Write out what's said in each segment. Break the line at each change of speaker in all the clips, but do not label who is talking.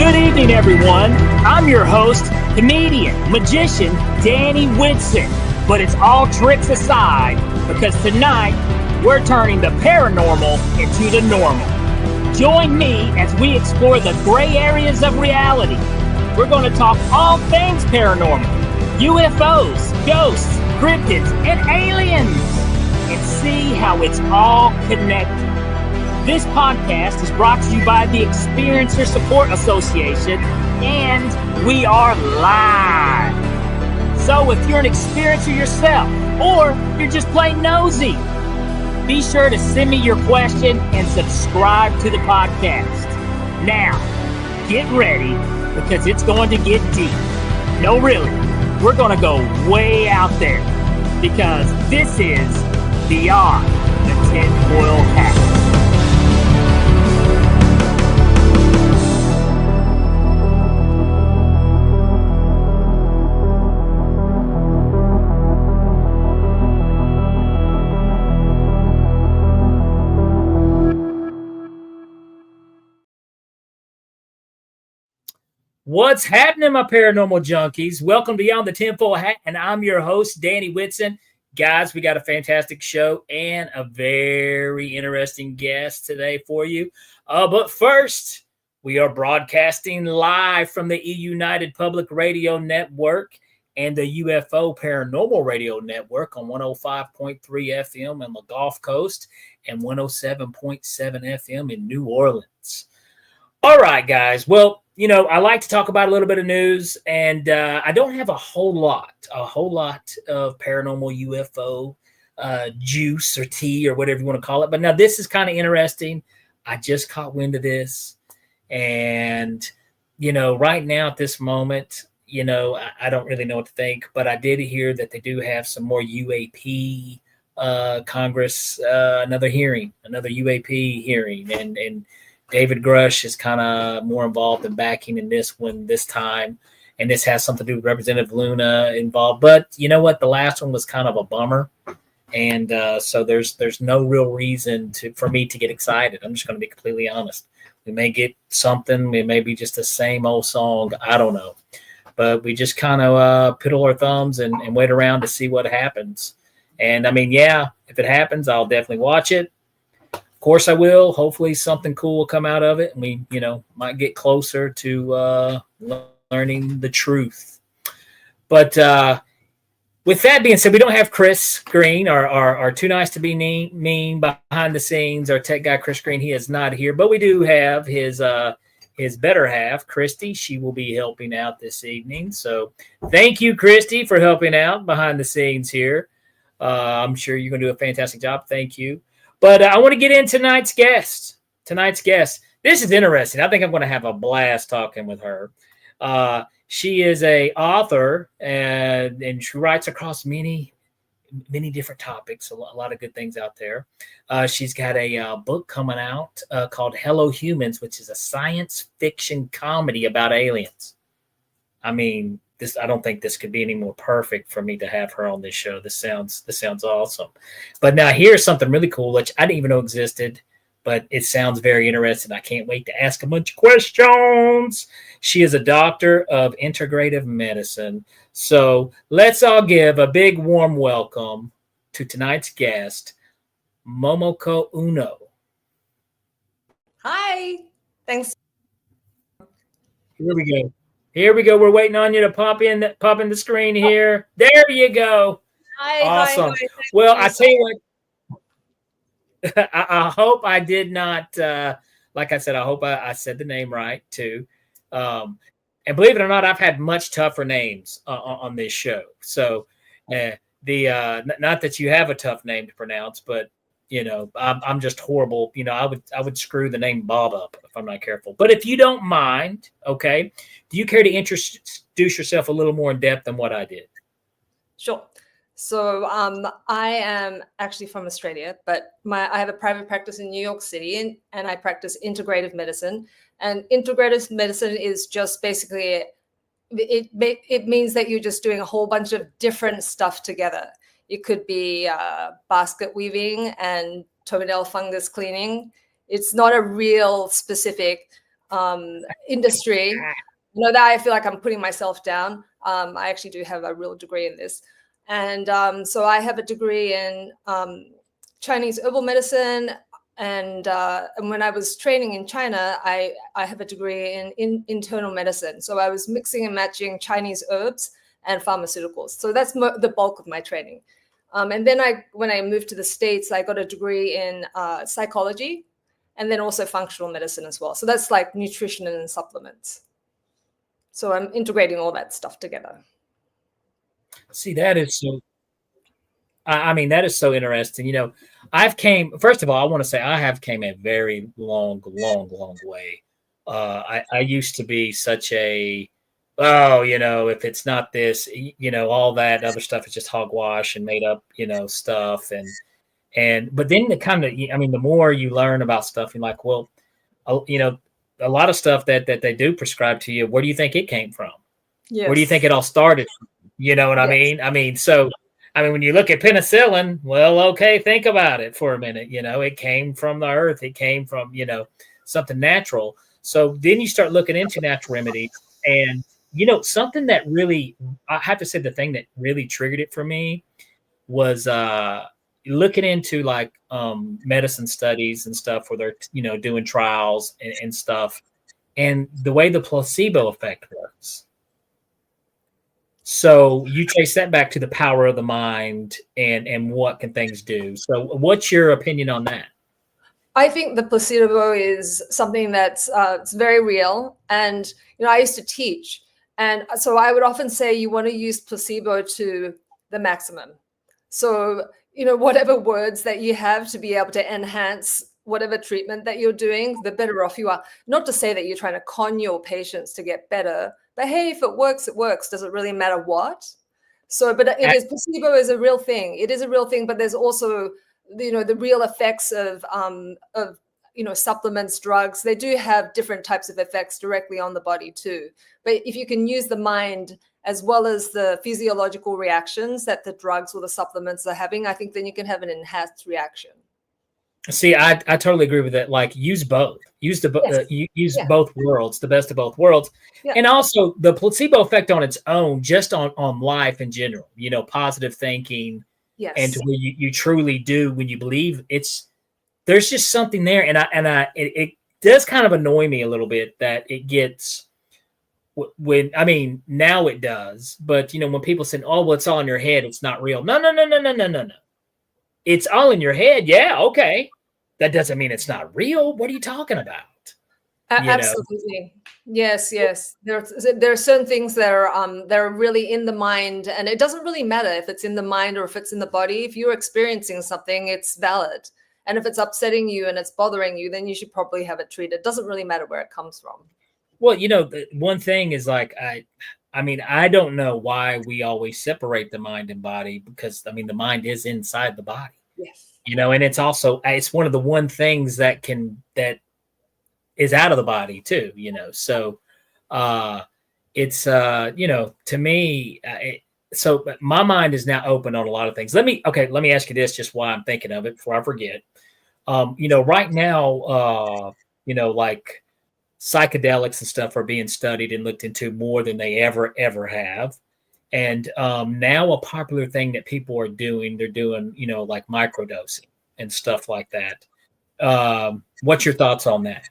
Good evening, everyone. I'm your host, comedian, magician, Danny Whitson. But it's all tricks aside, because tonight we're turning the paranormal into the normal. Join me as we explore the gray areas of reality. We're going to talk all things paranormal, UFOs, ghosts, cryptids, and aliens, and see how it's all connected. This podcast is brought to you by the Experiencer Support Association, and we are live. So if you're an experiencer yourself, or you're just plain nosy, be sure to send me your question and subscribe to the podcast. Now, get ready, because it's going to get deep. No, really, we're going to go way out there, because this is Beyond the Tinfoil Hat. What's happening, my paranormal junkies? Welcome to Beyond the Tinfoil Hat, and I'm your host, Danny Whitson. Guys, we got a fantastic show and a very interesting guest today for you. But first, we are broadcasting live from the United Public Radio Network and the UFO Paranormal Radio Network on 105.3 FM on the Gulf Coast and 107.7 FM in New Orleans. All right, guys. Well, you know, I like to talk about a little bit of news, and I don't have a whole lot of paranormal UFO juice or tea or whatever you want to call it. But now this is kind of interesting. I just caught wind of this, and, you know, right now at this moment, you know, I don't really know what to think, but I did hear that they do have some more UAP Congress, another UAP hearing, and David Grush is kind of more involved in backing in this one this time. And this has something to do with Representative Luna involved. But you know what? The last one was kind of a bummer. And so there's no real reason for me to get excited. I'm just going to be completely honest. We may get something. It may be just the same old song. I don't know. But we just kind of piddle our thumbs and wait around to see what happens. And I mean, yeah, if it happens, I'll definitely watch it. Of course I will. Hopefully something cool will come out of it, and we, you know, might get closer to learning the truth. But with that being said, we don't have Chris Green, our too nice to be mean behind the scenes. Our tech guy, Chris Green, he is not here, but we do have his better half, Christy. She will be helping out this evening. So thank you, Christy, for helping out behind the scenes here. I'm sure you're going to do a fantastic job. Thank you. But I want to get in tonight's guest. This is interesting. I think I'm going to have a blast talking with her. She is a author, and she writes across many different topics. A lot of good things out there. She's got a book coming out called Hello Humans, which is a science fiction comedy about aliens. I mean, I don't think this could be any more perfect for me to have her on this show. This sounds awesome. But now here's something really cool, which I didn't even know existed, but it sounds very interesting. I can't wait to ask a bunch of questions. She is a doctor of integrative medicine. So let's all give a big warm welcome to tonight's guest, Momoko Uno.
Hi. Thanks.
Here we go. We're waiting on you to pop in the screen here. There you go.
Hi.
Awesome. Hi. Well, I tell you what, I hope I did not, like I said, I hope I said the name right too. And believe it or not, I've had much tougher names on this show. So not that you have a tough name to pronounce, but you know, I'm just horrible. You know, I would screw the name Bob up if I'm not careful. But if you don't mind, okay, do you care to introduce yourself a little more in depth than what I did?
Sure. So I am actually from Australia, but I have a private practice in New York City, and I practice integrative medicine. And integrative medicine is just basically it means that you're just doing a whole bunch of different stuff together. It could be basket weaving and toenail fungus cleaning. It's not a real specific industry. That I feel like I'm putting myself down. I actually do have a real degree in this. And so I have a degree in Chinese herbal medicine. And when I was training in China, I have a degree in internal medicine. So I was mixing and matching Chinese herbs and pharmaceuticals. So that's the bulk of my training. And then when I moved to the States, I got a degree in psychology and then also functional medicine as well. So that's like nutrition and supplements. So I'm integrating all that stuff together.
See, that is so. I mean, that is so interesting. First of all, I want to say I have came a very long way. I used to be such a, if it's not this, all that other stuff is just hogwash and made up, stuff. But then the more you learn about stuff, you're like, well, a lot of stuff that they do prescribe to you, where do you think it came from? Yes. Where do you think it all started from? You know what I mean? When you look at penicillin, well, okay, think about it for a minute. It came from the earth. It came from, something natural. So then you start looking into natural remedies. And, something that really, I have to say, the thing that really triggered it for me was looking into like medicine studies and stuff where they're, doing trials and stuff. And the way the placebo effect works. So you trace that back to the power of the mind and what can things do. So what's your opinion on that?
I think the placebo is something that's it's very real. And, I used to teach. And so I would often say you want to use placebo to the maximum. So, whatever words that you have to be able to enhance whatever treatment that you're doing, the better off you are. Not to say that you're trying to con your patients to get better, but hey, if it works, it works. Does it really matter what? So, but placebo is a real thing. It is a real thing, but there's also, the real effects of supplements, drugs. They do have different types of effects directly on the body too. But if you can use the mind as well as the physiological reactions that the drugs or the supplements are having, I think then you can have an enhanced reaction.
See, I totally agree with that. Like, use both. Use both worlds, the best of both worlds, and also the placebo effect on its own, just on life in general. Positive thinking, and to where you truly do when you believe there's just something there, and it does kind of annoy me a little bit that it gets now it does, but when people say, "Oh, well, it's all in your head, it's not real." No. It's all in your head. Yeah. Okay. That doesn't mean it's not real. What are you talking about?
Absolutely. Yes. There are certain things that are really in the mind, and it doesn't really matter if it's in the mind or if it's in the body. If you're experiencing something, it's valid. And if it's upsetting you and it's bothering you, then you should probably have it treated. It doesn't really matter where it comes from.
Well, the one thing is like, I don't know why we always separate the mind and body, because the mind is inside the body.
Yes.
And it's one of the one things that is out of the body too, so it's to me, so my mind is now open on a lot of things. Let me ask you this, just why I'm thinking of it before I forget. Right now, like psychedelics and stuff are being studied and looked into more than they ever have. And now a popular thing that people are doing, they're doing, like microdosing and stuff like that. What's your thoughts on that?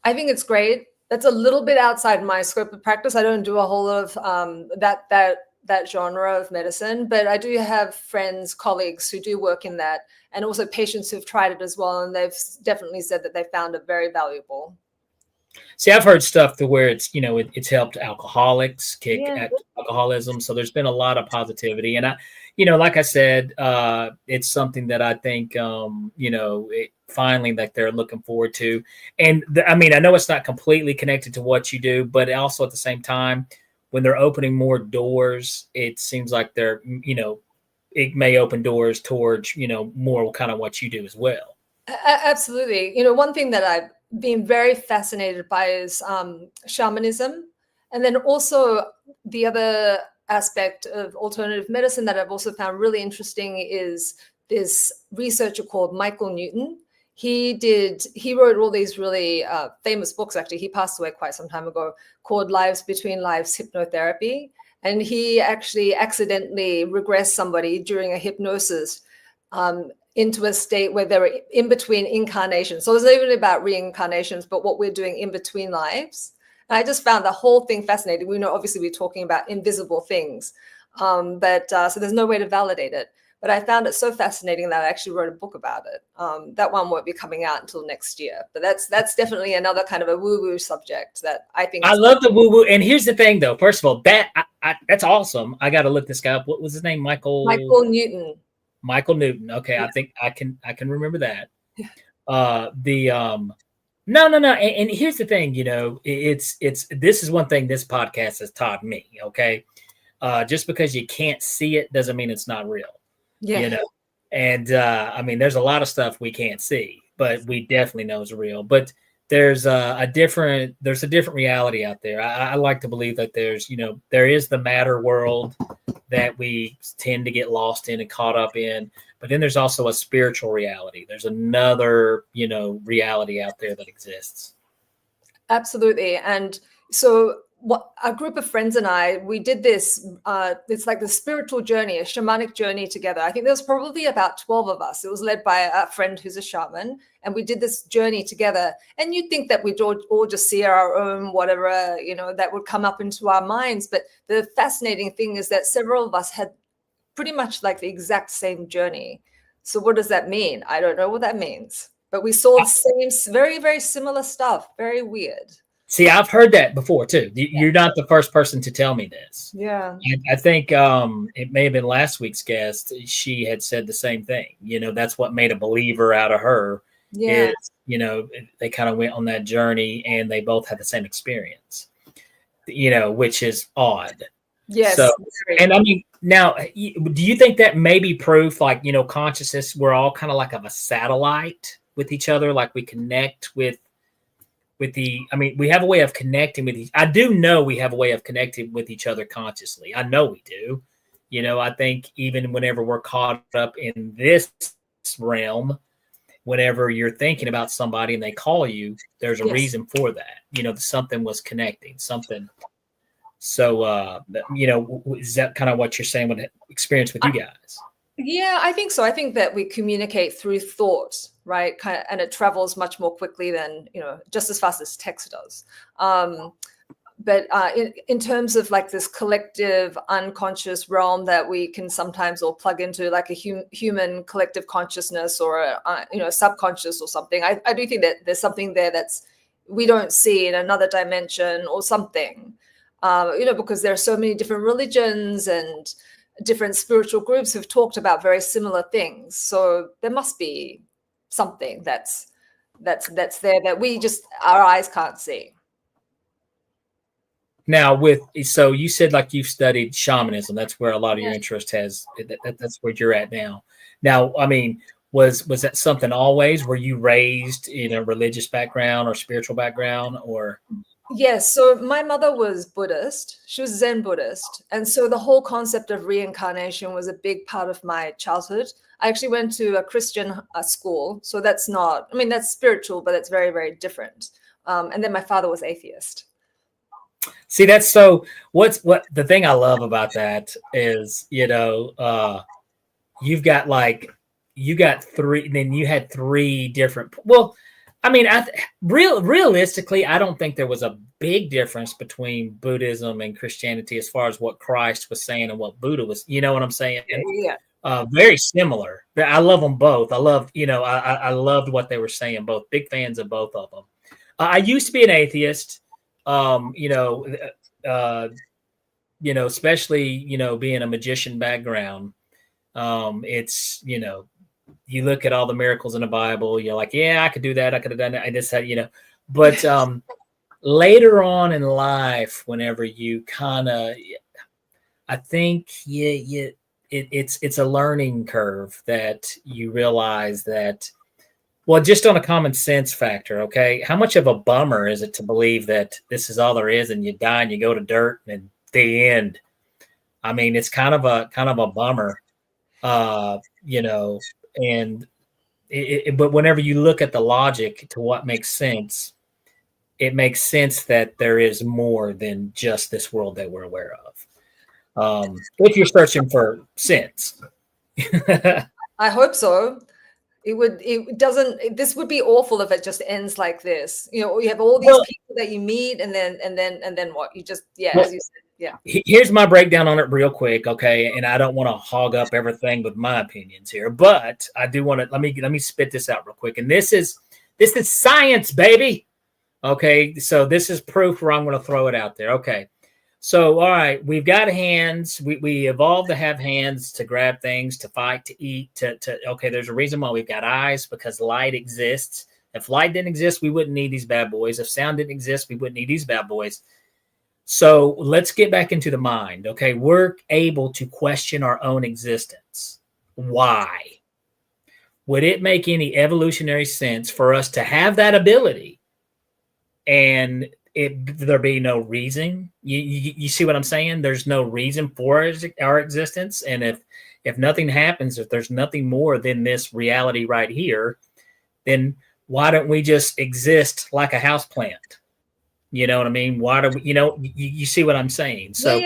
I think it's great. That's a little bit outside my scope of practice. I don't do a whole lot of that genre of medicine, but I do have friends, colleagues who do work in that, and also patients who've tried it as well. And they've definitely said that they found it very valuable.
See, I've heard stuff to where it's, it's helped alcoholics kick alcoholism. So there's been a lot of positivity. And like I said, it's something that I think, finally that they're looking forward to. And I know it's not completely connected to what you do, but also at the same time, when they're opening more doors, it seems like they're, it may open doors towards, more kind of what you do as well.
Absolutely. One thing that I've been very fascinated by is shamanism. And then also the other aspect of alternative medicine that I've also found really interesting is this researcher called Michael Newton. he wrote all these really famous books. Actually, he passed away quite some time ago, called Lives Between Lives Hypnotherapy. And he actually accidentally regressed somebody during a hypnosis into a state where they were in between incarnations. So it wasn't even about reincarnations, but what we're doing in between lives. And I just found the whole thing fascinating. We know, obviously, we're talking about invisible things, so there's no way to validate it. But I found it so fascinating that I actually wrote a book about it. That one won't be coming out until next year. But that's definitely another kind of a woo-woo subject that I think.
I love the woo-woo. And here's the thing, though. First of all, that's awesome. I got to look this guy up. What was his name? Michael
Newton.
Michael Newton. Okay, yeah. I think I can remember that. No. And here's the thing. It's this is one thing this podcast has taught me. Okay, just because you can't see it doesn't mean it's not real.
Yeah.
And I mean, there's a lot of stuff we can't see, but we definitely know it's real. But there's a different reality out there. I like to believe that there is the matter world that we tend to get lost in and caught up in, but then there's also a spiritual reality. There's another reality out there that exists.
Absolutely. And so a group of friends and I, we did this, it's like the spiritual journey, a shamanic journey together. I think there was probably about 12 of us. It was led by a friend who's a shaman, and we did this journey together. And you'd think that we'd all just see our own whatever, that would come up into our minds. But the fascinating thing is that several of us had pretty much like the exact same journey. So what does that mean? I don't know what that means. But we saw the same, very, very similar stuff. Very weird.
See, I've heard that before too. You're not the first person to tell me this.
Yeah.
I think it may have been last week's guest. She had said the same thing. That's what made a believer out of her.
Yeah.
They kind of went on that journey and they both had the same experience, which is odd.
Yes.
So, and I mean, now, do you think that may be proof, like, consciousness, we're all kind of like of a satellite with each other, like we connect with we have a way of connecting with I do know we have a way of connecting with each other consciously. I know we do. I think even whenever we're caught up in this realm, whenever you're thinking about somebody and they call you, there's a reason for that. Something was connecting, something. So, is that kind of what you're saying with experience with you guys?
Yeah, I think so. I think that we communicate through thought, right? And it travels much more quickly than, just as fast as text does. But in terms of like this collective unconscious realm that we can sometimes all plug into, like a human collective consciousness or a subconscious or something, I do think that there's something there that's we don't see in another dimension or something, because there are so many different religions and different spiritual groups who've talked about very similar things. So there must be something that's there that we just, our eyes can't see.
Now, so you said like you've studied shamanism. That's where a lot of your interest has. That's where you're at now. Now, I mean, was that something always? Were you raised in a religious background or spiritual background, or?
Yes. So my mother was Buddhist. She was Zen Buddhist. And so the whole concept of reincarnation was a big part of my childhood. I actually went to a Christian school. So that's that's spiritual, but it's very, very different. And then my father was atheist.
See, that's so what the thing I love about that is, you got three, then you had three different, well, I mean, realistically, I don't think there was a big difference between Buddhism and Christianity as far as what Christ was saying and what Buddha was, you know what I'm saying?
Yeah.
Very similar. I love them both. I loved, I loved what they were saying, both. Big fans of both of them. I used to be an atheist, especially, being a magician background. It's, you look at all the miracles in the Bible, you're like, yeah, I could do that. I could have done that. I just had, but later on in life, whenever you kind of, I think it's a learning curve that you realize that, well, just on a common sense factor, okay, how much of a bummer is it to believe that this is all there is and you die and you go to dirt and the end? I mean, it's kind of a bummer, and but whenever you look at the logic to what makes sense, it makes sense that there is more than just this world that we're aware of. If you're searching for sense.
I hope so. It doesn't, this would be awful if it just ends like this. You know, you have all these people that you meet, and then what? You just, as you said,
Here's my breakdown on it real quick, okay? And I don't want to hog up everything with my opinions here, but I do want to let me spit this out real quick. And this is science, baby. Okay, so this is proof where I'm going to throw it out there. Okay, so all right, we've got hands. We evolved to have hands to grab things, to fight, to eat. Okay, there's a reason why we've got eyes, because light exists. If light didn't exist, we wouldn't need these bad boys. If sound didn't exist, we wouldn't need these bad boys. So let's get back into the mind. Okay, we're able to question our own existence. Why? Would it make any evolutionary sense for us to have that ability and there be no reason? You see what I'm saying? There's no reason for our existence. And if nothing happens, if there's nothing more than this reality right here, then why don't we just exist like a houseplant? You know what I mean? Why do we, you see what I'm saying? So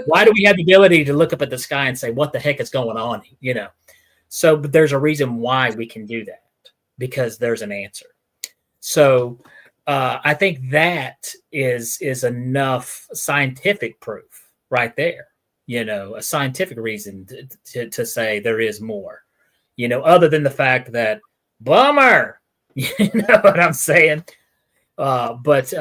why do we have the ability to look up at the sky and say, what the heck is going on? So, but there's a reason why we can do that, because there's an answer. So I think that is enough scientific proof right there, a scientific reason to say there is more, other than the fact that bummer, you know what I'm saying? Here's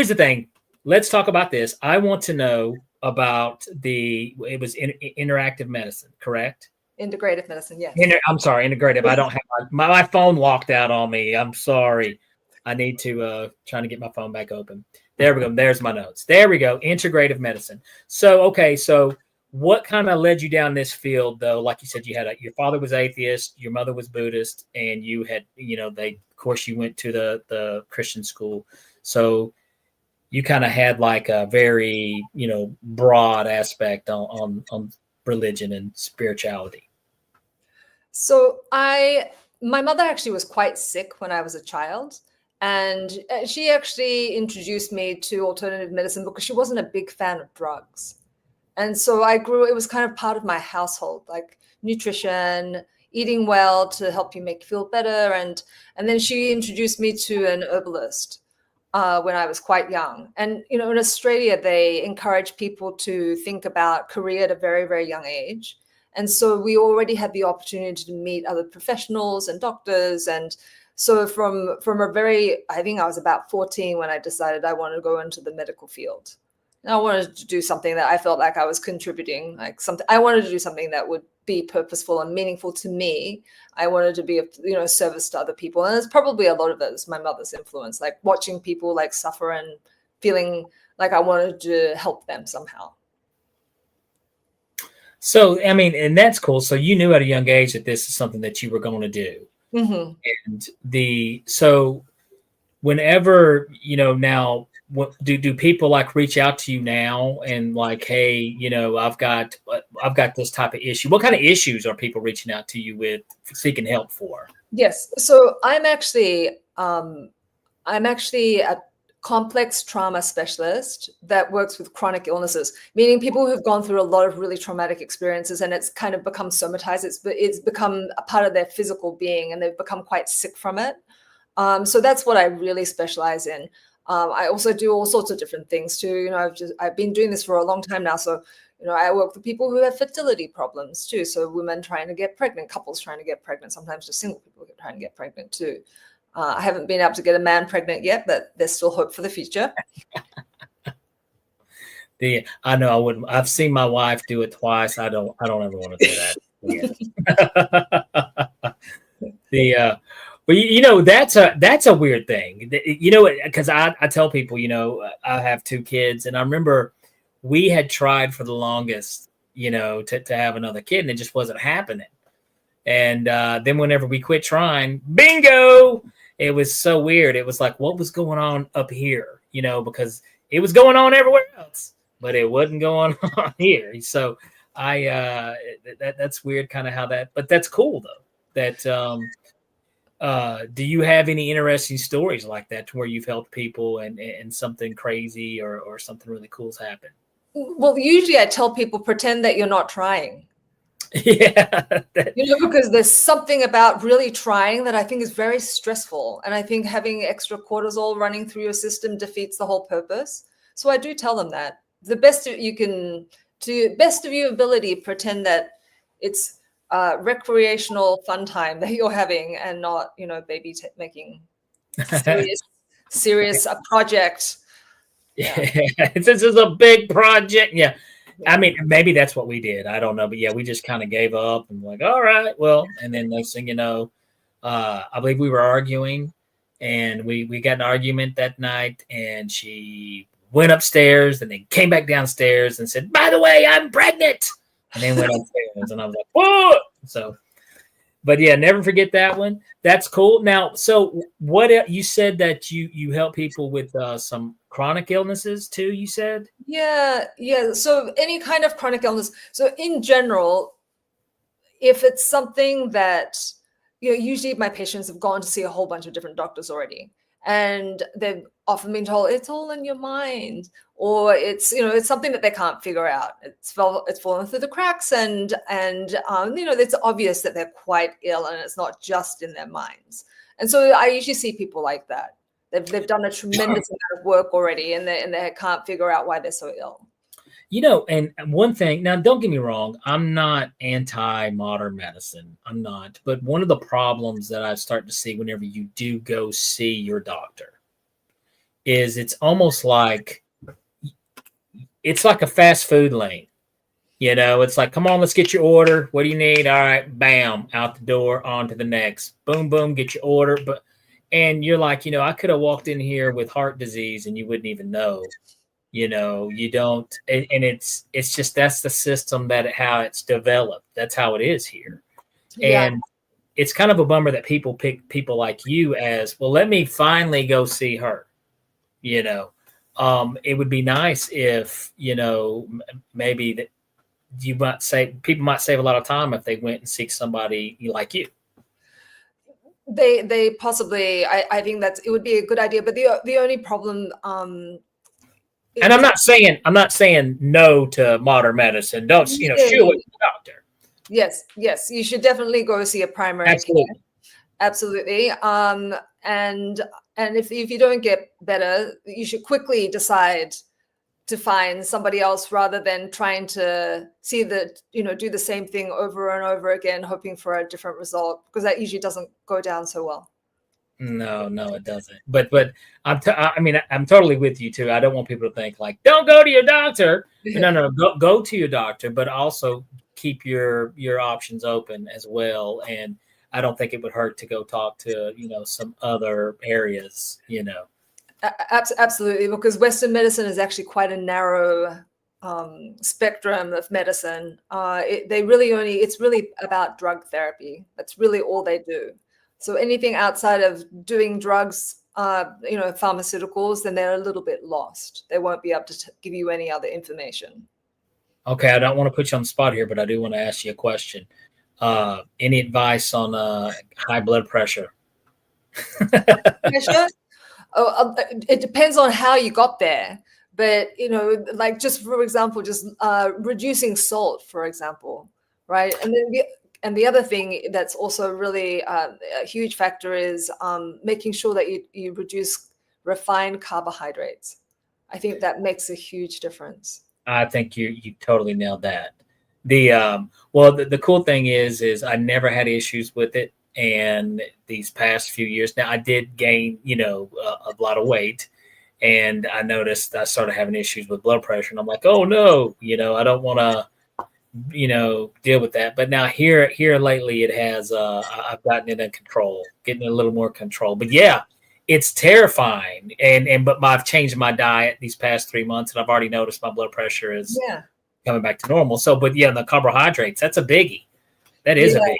the thing. Let's talk about this. I want to know about it was interactive medicine, correct?
Integrative medicine, yes.
I'm sorry, integrative. I don't have my phone locked out on me. I'm sorry. I need to trying to get my phone back open. There we go. There's my notes. There we go. Integrative medicine. So, okay. So what kind of led you down this field, though? Like you said, you had your father was atheist, your mother was Buddhist, and you had, of course, you went to the Christian school. So you kind of had like a very, broad aspect on religion and spirituality.
So my mother actually was quite sick when I was a child. And she actually introduced me to alternative medicine because she wasn't a big fan of drugs. And so it was kind of part of my household, like nutrition, eating well to help you make you feel better. And then she introduced me to an herbalist when I was quite young. And, in Australia, they encourage people to think about career at a very, very young age. And so we already had the opportunity to meet other professionals and doctors. And so from I think I was about 14 when I decided I wanted to go into the medical field. And I wanted to do something that I felt like I was contributing, I wanted to do something that would be purposeful and meaningful to me. I wanted to be a service to other people. And there's probably a lot of it is my mother's influence, like watching people like suffer and feeling like I wanted to help them somehow.
So, I mean, and that's cool. So you knew at a young age that this is something that you were going to do.
Mm-hmm.
And so whenever, now, what do people like reach out to you now and like, hey, I've got this type of issue? What kind of issues are people reaching out to you with, seeking help for?
Yes. So I'm actually a complex trauma specialist that works with chronic illnesses, meaning people who've gone through a lot of really traumatic experiences and it's kind of become somatized. It's become a part of their physical being and they've become quite sick from it. So that's what I really specialize in. I also do all sorts of different things too. I've been doing this for a long time now. So, I work with people who have fertility problems too. So women trying to get pregnant, couples trying to get pregnant, sometimes just single people trying to get pregnant too. I haven't been able to get a man pregnant yet, but there's still hope for the future.
I know I wouldn't. I've seen my wife do it twice. I don't ever want to do that. Well, that's a weird thing, because I tell people, I have 2 kids, and I remember we had tried for the longest, to have another kid, and it just wasn't happening. And then whenever we quit trying, bingo, it was so weird. It was like, what was going on up here, because it was going on everywhere else, but it wasn't going on here. So That's weird, kind of how that, but that's cool though. That do you have any interesting stories like that to where you've helped people and something crazy or something really cool's happened?
Well, usually I tell people pretend that you're not trying.
Yeah,
Because there's something about really trying that I think is very stressful. And I think having extra cortisol running through your system defeats the whole purpose. So I do tell them that the best you can, to best of your ability, pretend that it's recreational fun time that you're having and not, baby making serious a project.
This is a big project. Yeah. I mean, maybe that's what we did. I don't know. But yeah, we just kind of gave up and like, all right, well, and then next thing you know, I believe we were arguing and we got an argument that night and she went upstairs and then came back downstairs and said, by the way, I'm pregnant. And then went upstairs and I was like, whoa. So, but yeah, never forget that one. That's cool. Now, so what you said that you help people with some chronic illnesses too, you said?
Yeah. So any kind of chronic illness. So in general, if it's something that, usually my patients have gone to see a whole bunch of different doctors already, and they've often been told it's all in your mind, or it's something that they can't figure out. It's fallen through the cracks, and it's obvious that they're quite ill, and it's not just in their minds. And so I usually see people like that. They've done a tremendous amount of work already, and they can't figure out why they're so ill.
And one thing, now don't get me wrong, I'm not anti-modern medicine. I'm not. But one of the problems that I start to see whenever you do go see your doctor is it's almost like it's like a fast food lane. It's like, come on, let's get your order. What do you need? All right, bam, out the door, on to the next. Boom, boom, get your order. And you're like, I could have walked in here with heart disease and you wouldn't even know. You don't, and it's just that's the system that how it's developed. That's how it is here.
Yeah.
And it's kind of a bummer that people pick people like you as, well, let me finally go see her. It would be nice if, maybe that people might save a lot of time if they went and seek somebody like you.
They possibly, I think it would be a good idea, but the only problem,
and I'm not saying no to modern medicine. Don't shoo away the doctor.
Yes, you should definitely go see a primary
Absolutely.
care. Absolutely. And if you don't get better, you should quickly decide to find somebody else rather than trying to do the same thing over and over again, hoping for a different result, because that usually doesn't go down so well.
No, it doesn't. But I'm totally with you too. I don't want people to think like, don't go to your doctor. No, go to your doctor, but also keep your options open as well. And I don't think it would hurt to go talk to, some other areas,
Absolutely, because Western medicine is actually quite a narrow spectrum of medicine. It's really about drug therapy. That's really all they do. So anything outside of doing drugs, pharmaceuticals, then they're a little bit lost. They won't be able to give you any other information.
Okay, I don't want to put you on the spot here, but I do want to ask you a question. Any advice on high blood pressure?
Pressure? It depends on how you got there. But, like just for example, just reducing salt, for example, right? And the other thing that's also really a huge factor is making sure that you reduce refined carbohydrates. I think that makes a huge difference.
I think you totally nailed that. The cool thing is I never had issues with it. And these past few years now, I did gain, a lot of weight. And I noticed I started having issues with blood pressure. And I'm like, oh, no, I don't want to, deal with that. But now here lately, it has, I've gotten it in control, getting a little more control. But yeah, it's terrifying. But I've changed my diet these past 3 months. And I've already noticed my blood pressure is coming back to normal. So, but yeah, the carbohydrates, that's a biggie. That is a biggie.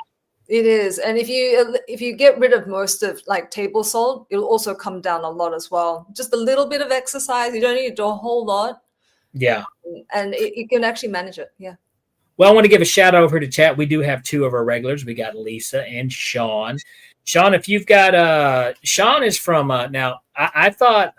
It is. And if you get rid of most of like table salt, it'll also come down a lot as well. Just a little bit of exercise. You don't need to do a whole lot.
Yeah.
And you can actually manage it. Yeah.
Well, I want to give a shout out over to chat. We do have two of our regulars. We got Lisa and Sean. Sean, if you've got Sean is from now. I thought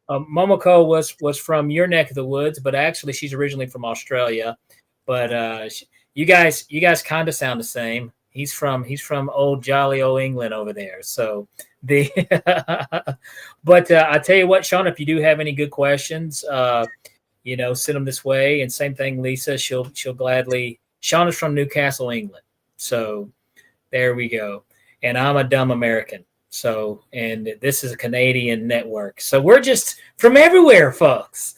Momoko was from your neck of the woods, but actually she's originally from Australia. But you guys kind of sound the same. He's from old jolly old England over there. So the but I tell you what, Sean, if you do have any good questions, send them this way. And same thing, Lisa. She'll gladly. Sean is from Newcastle, England. So there we go. And I'm a dumb American. So, and this is a Canadian network. So we're just from everywhere, folks.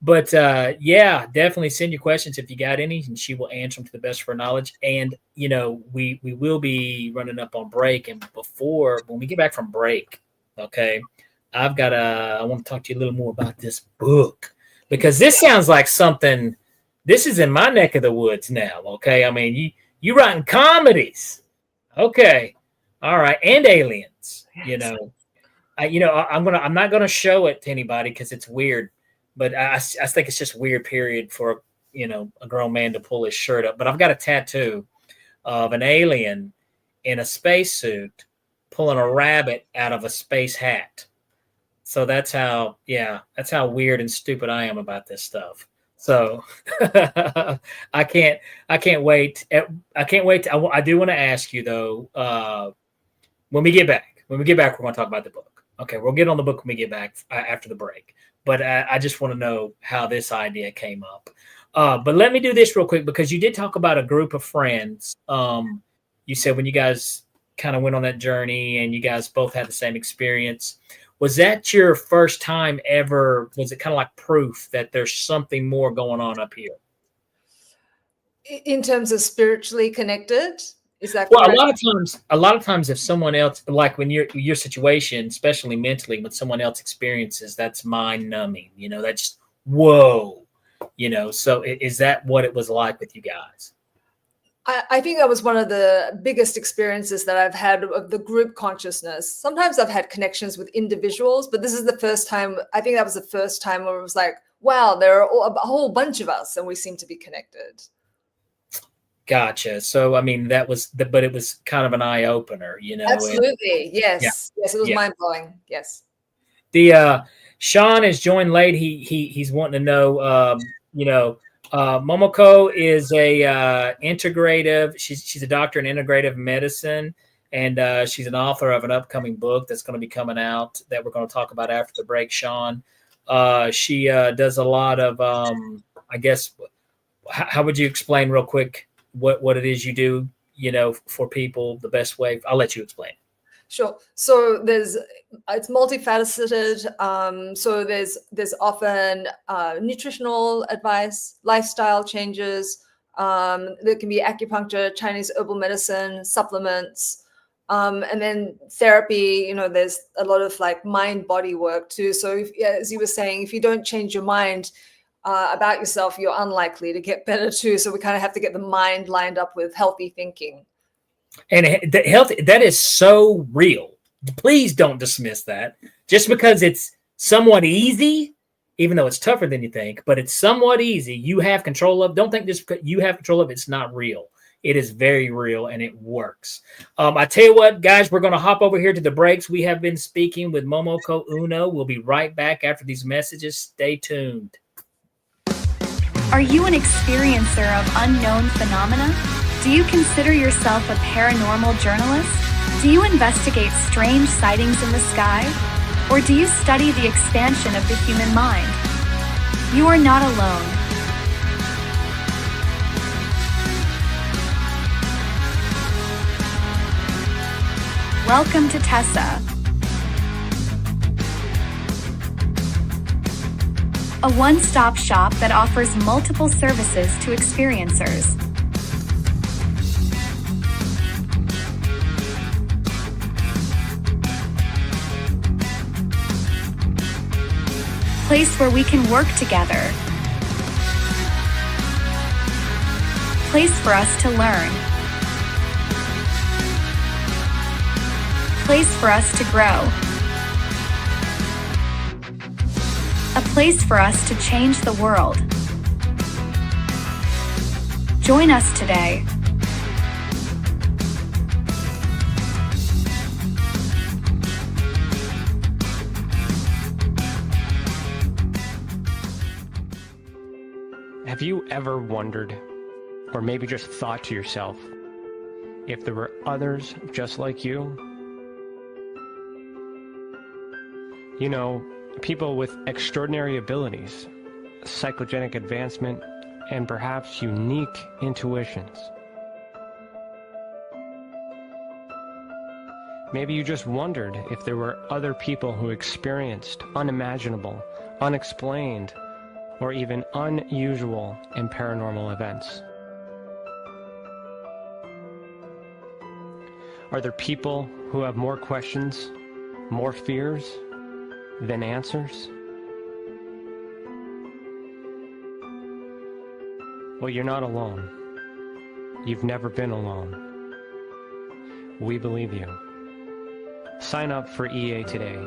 Yeah, definitely send your questions if you got any, and she will answer them to the best of her knowledge. And we will be running up on break, and when we get back from break, okay, I want to talk to you a little more about this book, because this sounds like something. This is in my neck of the woods now. Okay, I mean you writing comedies, okay, all right, and aliens. I'm not gonna show it to anybody because it's weird. But I think it's just weird period for, a grown man to pull his shirt up. But I've got a tattoo of an alien in a spacesuit pulling a rabbit out of a space hat. So that's how weird and stupid I am about this stuff. So I can't wait. I can't wait. I do want to ask you though, when we get back, we're going to talk about the book. Okay, we'll get on the book when we get back after the break. But I just want to know how this idea came up. But let me do this real quick, because you did talk about a group of friends. You said when you guys kind of went on that journey and you guys both had the same experience. Was that your first time ever? Was it kind of like proof that there's something more going on up here?
In terms of spiritually connected? Is that
well,
correct?
a lot of times, if someone else, like when your situation, especially mentally, when someone else experiences, that's mind numbing. That's whoa. So is that what it was like with you guys?
I think that was one of the biggest experiences that I've had of the group consciousness. Sometimes I've had connections with individuals, but this is the first time. I think that was the first time where it was like, wow, there are a whole bunch of us, and we seem to be connected.
Gotcha. So, I mean, but it was kind of an eye opener,
Absolutely. Yes. Yeah. Yes. It was mind blowing. Yes.
Sean has joined late. He's wanting to know, Momoko is a integrative. She's a doctor in integrative medicine, and she's an author of an upcoming book that's going to be coming out that we're going to talk about after the break, Sean. She does a lot of, I guess, how would you explain real quick what it is you do, for people the best way? I'll let you explain.
Sure. So it's multifaceted. So there's often nutritional advice, lifestyle changes. There can be acupuncture, Chinese herbal medicine, supplements, and then therapy. There's a lot of like mind-body work too. So as you were saying, if you don't change your mind about yourself, you're unlikely to get better too. So we kind of have to get the mind lined up with healthy thinking.
And that is so real. Please don't dismiss that. Just because it's somewhat easy, even though it's tougher than you think, but it's somewhat easy, you have control of. Don't think just because you have control of it's not real. It is very real, and it works. I tell you what, guys, we're going to hop over here to the breaks. We have been speaking with Momoko Uno. We'll be right back after these messages. Stay tuned.
Are you an experiencer of unknown phenomena? Do you consider yourself a paranormal journalist? Do you investigate strange sightings in the sky? Or do you study the expansion of the human mind? You are not alone. Welcome to TESA, a one-stop shop that offers multiple services to experiencers. Place where we can work together. Place for us to learn. Place for us to grow. a place for us to change the world. Join us today.
Have you ever wondered, or maybe just thought to yourself, if there were others just like you? You know, people with extraordinary abilities, psychogenic advancement, and perhaps unique intuitions. Maybe you just wondered if there were other people who experienced unimaginable, unexplained, or even unusual and paranormal events. Are there people who have more questions, more fears than answers? Well, you're not alone. You've never been alone. We believe you. Sign up for EA today.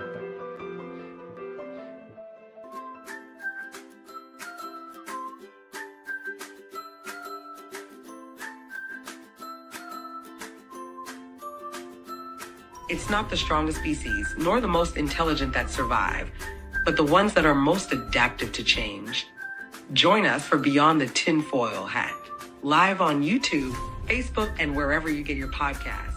It's not the strongest species, nor the most intelligent that survive, but the ones that are most adaptive to change. Join us for Beyond the Tinfoil Hat, live on YouTube, Facebook, and wherever you get your podcasts.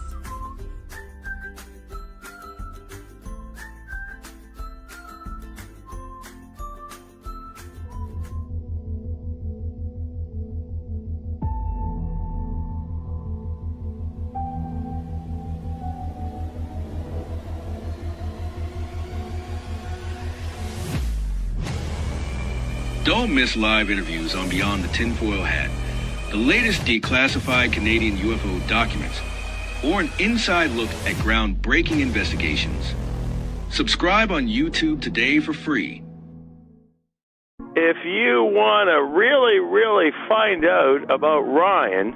Don't miss live interviews on Beyond the Tinfoil Hat, the latest declassified Canadian UFO documents, or an inside look at groundbreaking investigations. Subscribe on YouTube today for free.
If you want to really find out about Ryan,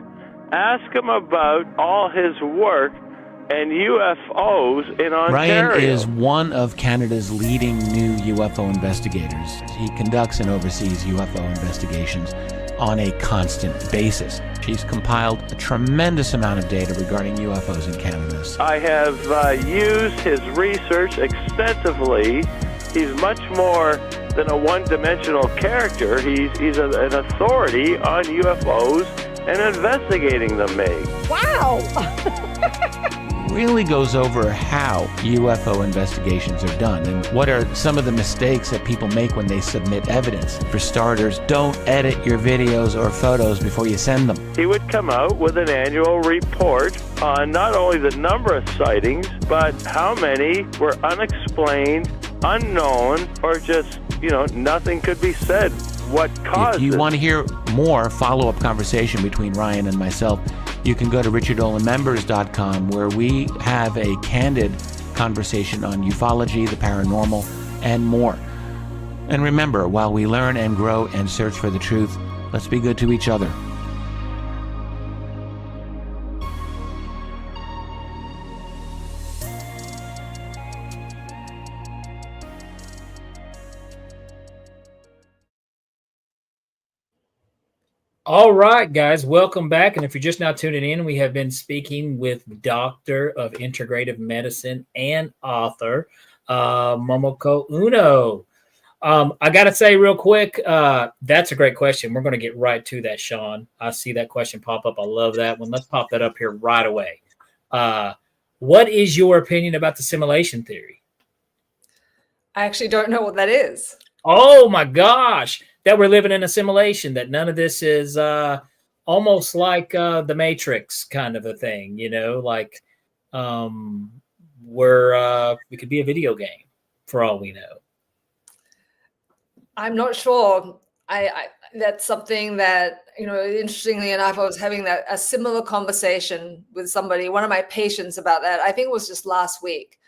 ask him about all his work and UFOs in Ontario.
Ryan is one of Canada's leading new UFO investigators. He conducts and oversees UFO investigations on a constant basis. He's compiled a tremendous amount of data regarding UFOs in Canada.
I have used his research extensively. He's much more than a one-dimensional character. He's an authority on UFOs and investigating them, Meg.
Wow!
Really goes over how UFO investigations are done and what are some of the mistakes that people make when they submit evidence. For starters, don't edit your videos or photos before you send them.
He would come out with an annual report on not only the number of sightings, but how many were unexplained, unknown, or just, nothing could be said. What caused
If you
it.
want to hear more follow-up conversation between Ryan and myself, you can go to richardolanmembers.com, where we have a candid conversation on ufology, the paranormal, and more. And remember, while we learn and grow and search for the truth, let's be good to each other.
All right, guys, welcome back. And if you're just now tuning in, we have been speaking with Doctor of Integrative Medicine and author Momoko Uno. I got to say real quick, that's a great question. We're going to get right to that, Sean. I see that question pop up. I love that one. Let's pop that up here right away. What is your opinion about the simulation theory?
I actually don't know what that is.
Oh, my gosh. That we're living in a simulation, that none of this is almost like the Matrix kind of a thing, like we could be a video game for all we know.
I'm not sure. I that's something that, interestingly enough, I was having a similar conversation with somebody, one of my patients, about that. I think it was just last week.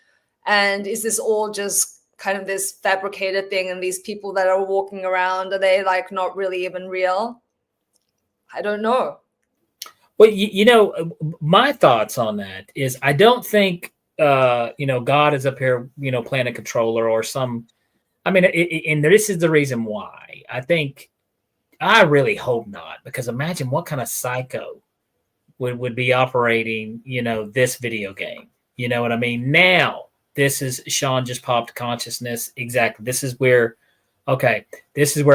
And is this all just kind of this fabricated thing, and these people that are walking around, are they like not really even real? I don't know.
Well, my thoughts on that is I don't think, God is up here, playing a controller or some I mean, and this is the reason why. I really hope not, because imagine what kind of psycho would be operating, this video game. You know what I mean? Now, this is Sean just popped consciousness. Exactly. This is where I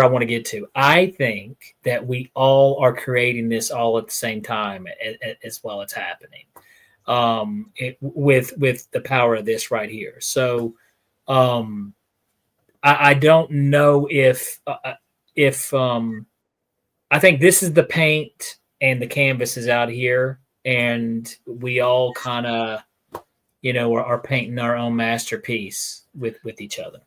want to get to. I think that we all are creating this all at the same time as well it's happening. With the power of this right here. So, I don't know if I think this is the paint and the canvas is out here, and we all kind of, are painting our own masterpiece with each other.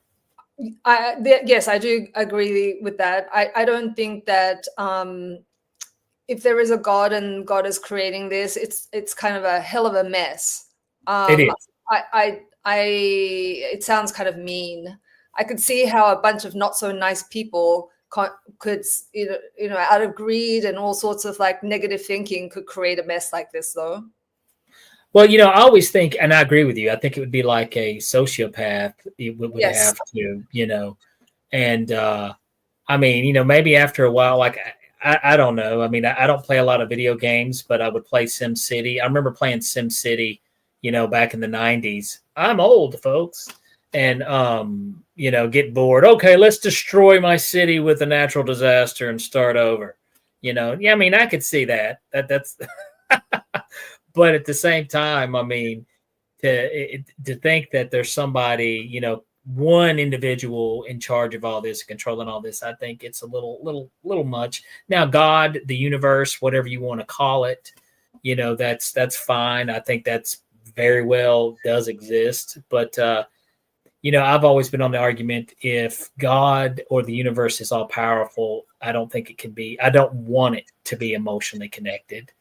Yes, I do agree with that. I don't think that if there is a God and God is creating this, it's kind of a hell of a mess.
It is.
It sounds kind of mean. I could see how a bunch of not so nice people could, out of greed and all sorts of like negative thinking, could create a mess like this, though.
Well, I always think, and I agree with you, I think it would be like a sociopath would
Yes.
have to, and I mean, maybe after a while, like, I don't know. I mean, I don't play a lot of video games, but I would play SimCity. I remember playing SimCity, back in the 90s. I'm old, folks. And, get bored. Okay, let's destroy my city with a natural disaster and start over. Yeah, I mean, I could see that. That's but at the same time, I mean, to think that there's somebody, one individual in charge of all this, controlling all this, I think it's a little much. Now, God, the universe, whatever you want to call it, that's fine. I think that's very well does exist. But, I've always been on the argument, if God or the universe is all powerful, I don't think it can be. I don't want it to be emotionally connected.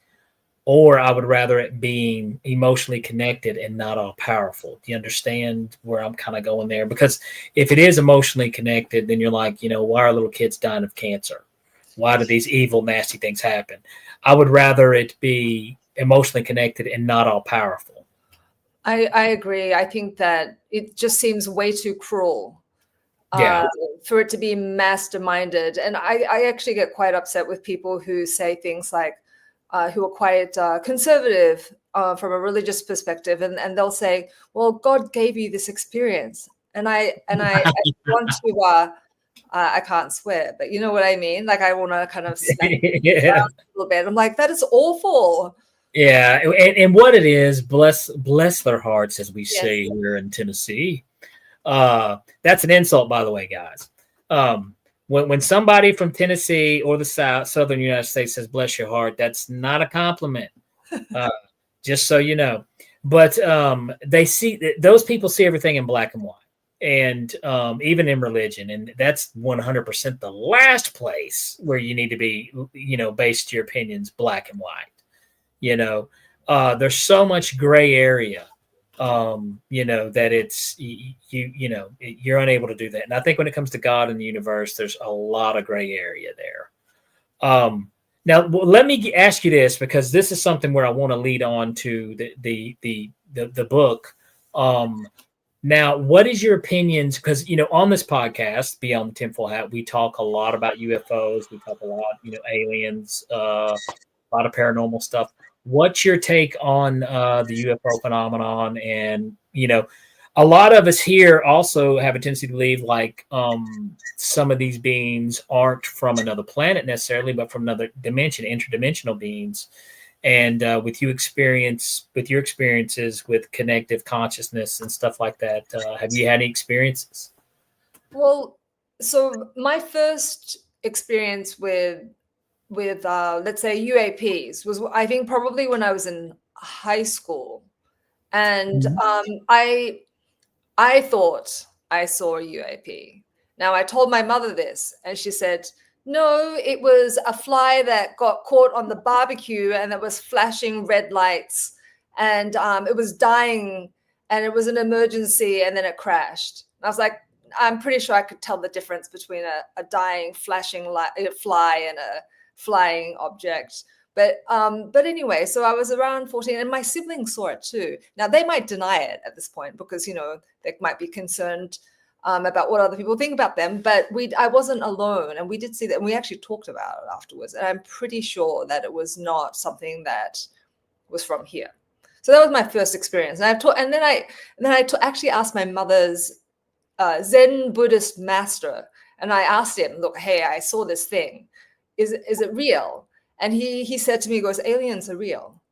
Or I would rather it being emotionally connected and not all powerful. Do you understand where I'm kind of going there? Because if it is emotionally connected, then you're like, why are little kids dying of cancer? Why do these evil, nasty things happen? I would rather it be emotionally connected and not all powerful.
I agree. I think that it just seems way too cruel.
Yeah.
For it to be masterminded. And I actually get quite upset with people who say things like, who are quite conservative from a religious perspective, and they'll say, "Well, God gave you this experience," and I want to. I can't swear, but you know what I mean. Like, I want to kind of smack
Yeah.
a little bit. I'm like, that is awful.
Yeah, and what it is, bless their hearts, as we
Yes.
say here in Tennessee. That's an insult, by the way, guys. When somebody from Tennessee or the southern United States says "bless your heart," that's not a compliment. Just so you know. But those people see everything in black and white, and even in religion, and that's 100% the last place where you need to be, based your opinions black and white. There's so much gray area. That it's you're unable to do that. And I think when it comes to God and the universe, there's a lot of gray area there. Now let me ask you this, because this is something where I want to lead on to the book. Now, what is your opinions? Because on this podcast, Beyond the Tinfoil Hat, we talk a lot about UFOs. We talk a lot, aliens, a lot of paranormal stuff. What's your take on the UFO phenomenon? And, a lot of us here also have a tendency to believe like some of these beings aren't from another planet necessarily, but from another dimension, interdimensional beings. And with your experiences with connective consciousness and stuff like that, have you had any experiences?
Well, so my first experience with let's say UAPs was, I think, probably when I was in high school, and I thought I saw a UAP. Now, I told my mother this, and she said, "No, it was a fly that got caught on the barbecue and that was flashing red lights, and it was dying, and it was an emergency, and then it crashed." And I was like, I'm pretty sure I could tell the difference between a dying, flashing fly and a flying object. But anyway, so I was around 14, and my siblings saw it too. Now, they might deny it at this point because, they might be concerned about what other people think about them. But I wasn't alone, and we did see that, and we actually talked about it afterwards. And I'm pretty sure that it was not something that was from here. So that was my first experience. And then I actually asked my mother's Zen Buddhist master, and I asked him, look, hey, I saw this thing. Is it real? And he said to me, he goes, aliens are real.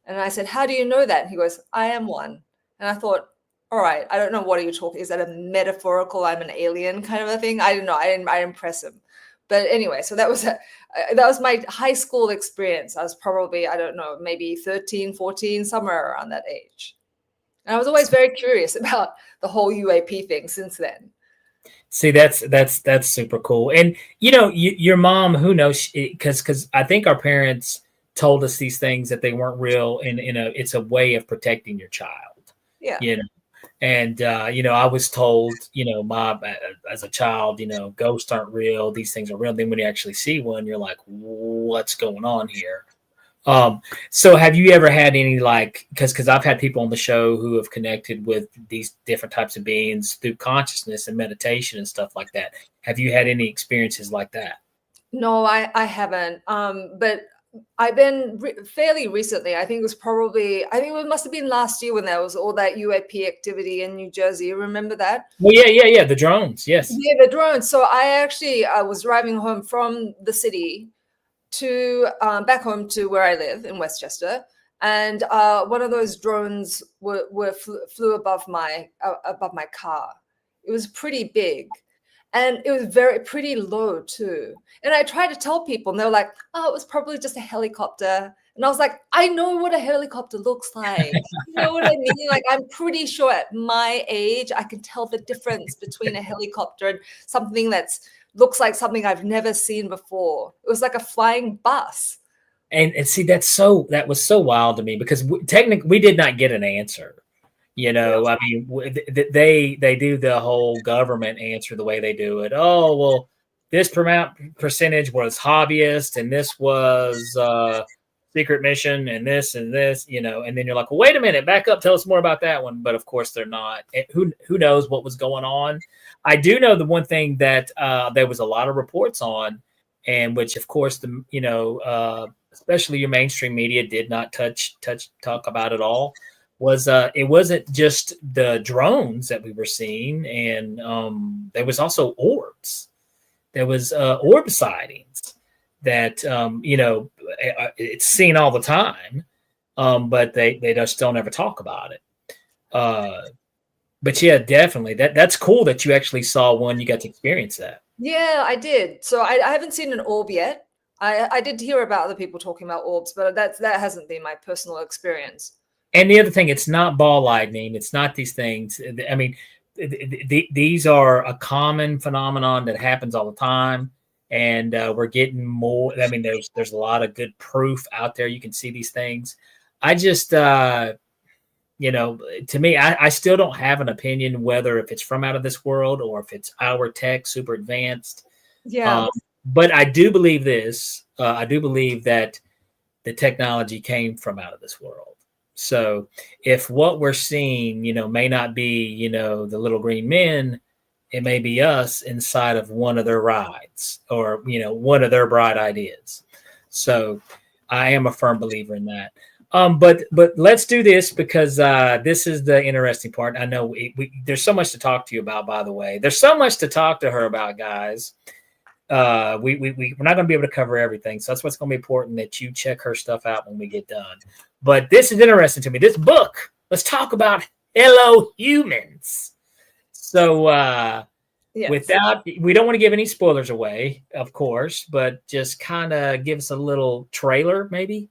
And I said, how do you know that? And he goes, I am one. And I thought, all right, I don't know, what are you talking? Is that a metaphorical, I'm an alien kind of a thing? I don't know. I didn't impress him. But anyway, so that was my high school experience. I was probably, I don't know, maybe 13, 14, somewhere around that age. And I was always very curious about the whole UAP thing since then.
See, that's super cool. And your mom, who knows? Because I think our parents told us these things that they weren't real, and it's a way of protecting your child.
Yeah.
And I was told, as a child, ghosts aren't real. These things are real. Then when you actually see one, you're like, what's going on here? So have you ever had any, like, because I've had people on the show who have connected with these different types of beings through consciousness and meditation and stuff like that. Have you had any experiences like that?
No, I haven't. But I've been fairly recently. I think it must have been last year when there was all that UAP activity in New Jersey. You remember that?
Well, yeah. The drones. Yes.
Yeah, the drones. So I was driving home from the city to back home to where I live in Westchester, and one of those drones flew above my car. It was pretty big, and it was pretty low too. And I tried to tell people, and they were like, "Oh, it was probably just a helicopter." And I was like, "I know what a helicopter looks like. You know what I mean? Like, I'm pretty sure at my age, I can tell the difference between a helicopter and something that's looks like something I've never seen before." It was like a flying bus.
And see, that was so wild to me, because technically we did not get an answer. I mean, they do the whole government answer the way they do it. Oh, well, this percentage was hobbyist, and this was secret mission, and this, and then you're like, well, wait a minute, back up, tell us more about that one. But of course they're not. Who knows what was going on? I do know the one thing that there was a lot of reports on, and which of course especially your mainstream media did not talk about at all, was it wasn't just the drones that we were seeing, and there was also orbs. There was orb sightings that it's seen all the time, but they just don't ever talk about it. But yeah, definitely that's cool that you actually saw one. You got to experience that.
Yeah, I did. So I haven't seen an orb yet. I did hear about other people talking about orbs, but that hasn't been my personal experience.
And the other thing, it's not ball lightning. It's not these things. I mean, these are a common phenomenon that happens all the time, and we're getting more. I mean, there's a lot of good proof out there. You can see these things. I just, to me, I still don't have an opinion whether if it's from out of this world or if it's our tech super advanced.
Yeah.
But I do believe this. I do believe that the technology came from out of this world. So if what we're seeing, may not be, the little green men, it may be us inside of one of their rides, or, one of their bright ideas. So I am a firm believer in that. But let's do this, because this is the interesting part. I know there's so much to talk to you about, by the way. There's so much to talk to her about, guys. We're not going to be able to cover everything. So that's what's going to be important, that you check her stuff out when we get done. But this is interesting to me. This book, let's talk about Hello Humans. So yes. We don't want to give any spoilers away, of course, but just kind of give us a little trailer, maybe.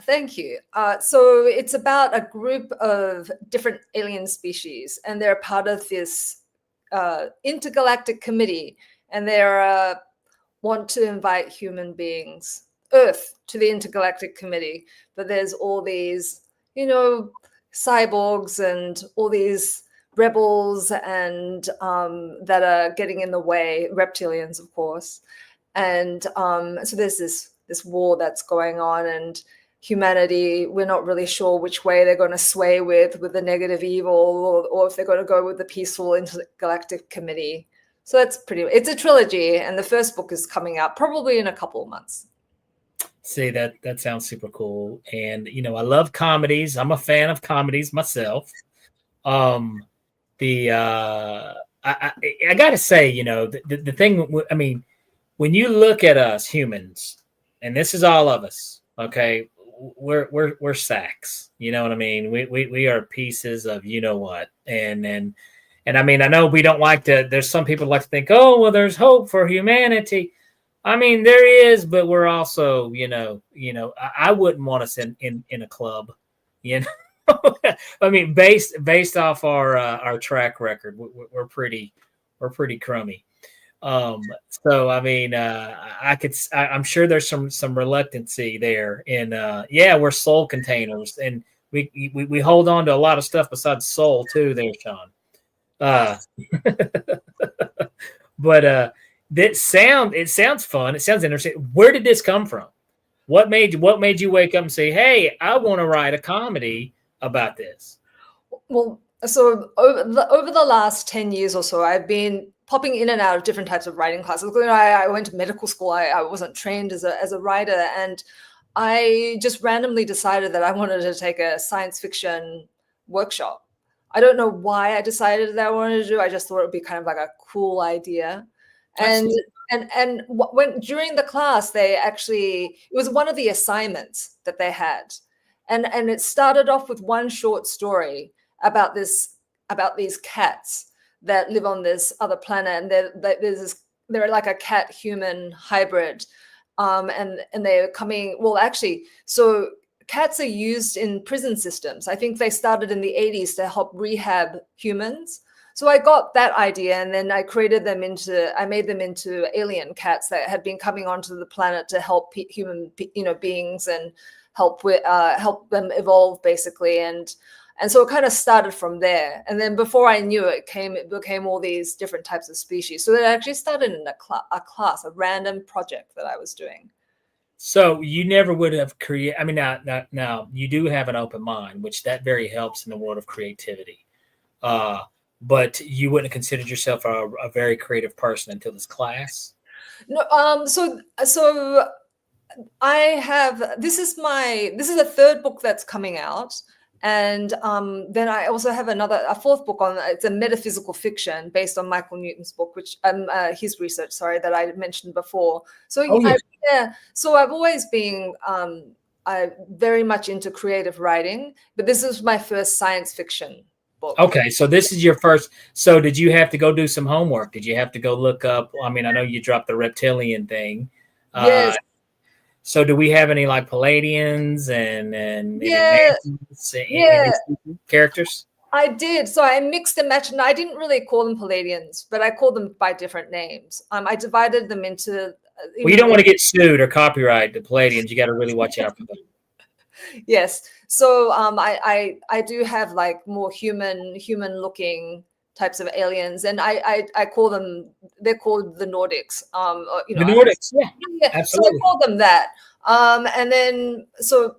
Thank you. So it's about a group of different alien species, and they're part of this intergalactic committee, and they want to invite human beings, Earth, to the intergalactic committee. But there's all these, cyborgs and all these rebels and that are getting in the way, reptilians, of course. And so there's this war that's going on, and humanity, we're not really sure which way they're going to sway with the negative evil, or if they're going to go with the peaceful intergalactic committee. So it's a trilogy, and the first book is coming out probably in a couple of months.
See, that sounds super cool. And, you know, I love comedies. I'm a fan of comedies myself. I got to say, you know, the thing, I mean, when you look at us humans, and this is all of us, okay, we're sacks. You know what I mean? We are pieces of, you know what, and I mean, I know we don't like to, there's some people like to think, oh, well, there's hope for humanity. I mean, there is, but we're also, you know, I wouldn't want us in a club, you know. I mean, based off our track record, we're pretty crummy. So I mean, I'm sure there's some reluctancy there, and yeah, we're soul containers, and we hold on to a lot of stuff besides soul too, there, Sean. But it sounds fun. It sounds interesting. Where did this come from? What made you wake up and say, "Hey, I want to write a comedy about this"?
Well, so over the last 10 years or so, I've been popping in and out of different types of writing classes. You know, I went to medical school. I wasn't trained as a writer, and I just randomly decided that I wanted to take a science fiction workshop. I don't know why I decided that I wanted to do. I just thought it would be kind of like a cool idea. And when during the class, it was one of the assignments that they had, and it started off with one short story about these cats that live on this other planet, and they're like a cat human hybrid, and they're coming. Well, actually, so cats are used in prison systems. I think they started in the 80s to help rehab humans. So I got that idea, and then I made them into alien cats that had been coming onto the planet to help human, beings, and help them evolve, basically. And so it kind of started from there. And then before I knew it, it became all these different types of species. So it actually started in a random project that I was doing.
So you never would have created. I mean, now you do have an open mind, which that very helps in the world of creativity. But you wouldn't have considered yourself a very creative person until this class?
No. So I have. This is a third book that's coming out, and then I also have a fourth book it's a metaphysical fiction based on Michael Newton's book, which his research, that I mentioned before. So so I've always been very much into creative writing, but this is my first science fiction book.
Okay, so this is your first. So did you have to go do some homework? Did you have to go look up? I mean, I know you dropped the reptilian thing.
Yes.
So do we have any like Palladians and characters?
I did. So I mixed and matched, and I didn't really call them Palladians, but I called them by different names. I divided them into.
You don't want to get sued or copyright the Palladians. You got to really watch out for them.
Yes. So I do have like more human looking types of aliens, and I call them. They're called the Nordics.
The Nordics, yeah, absolutely.
So I call them that. And then so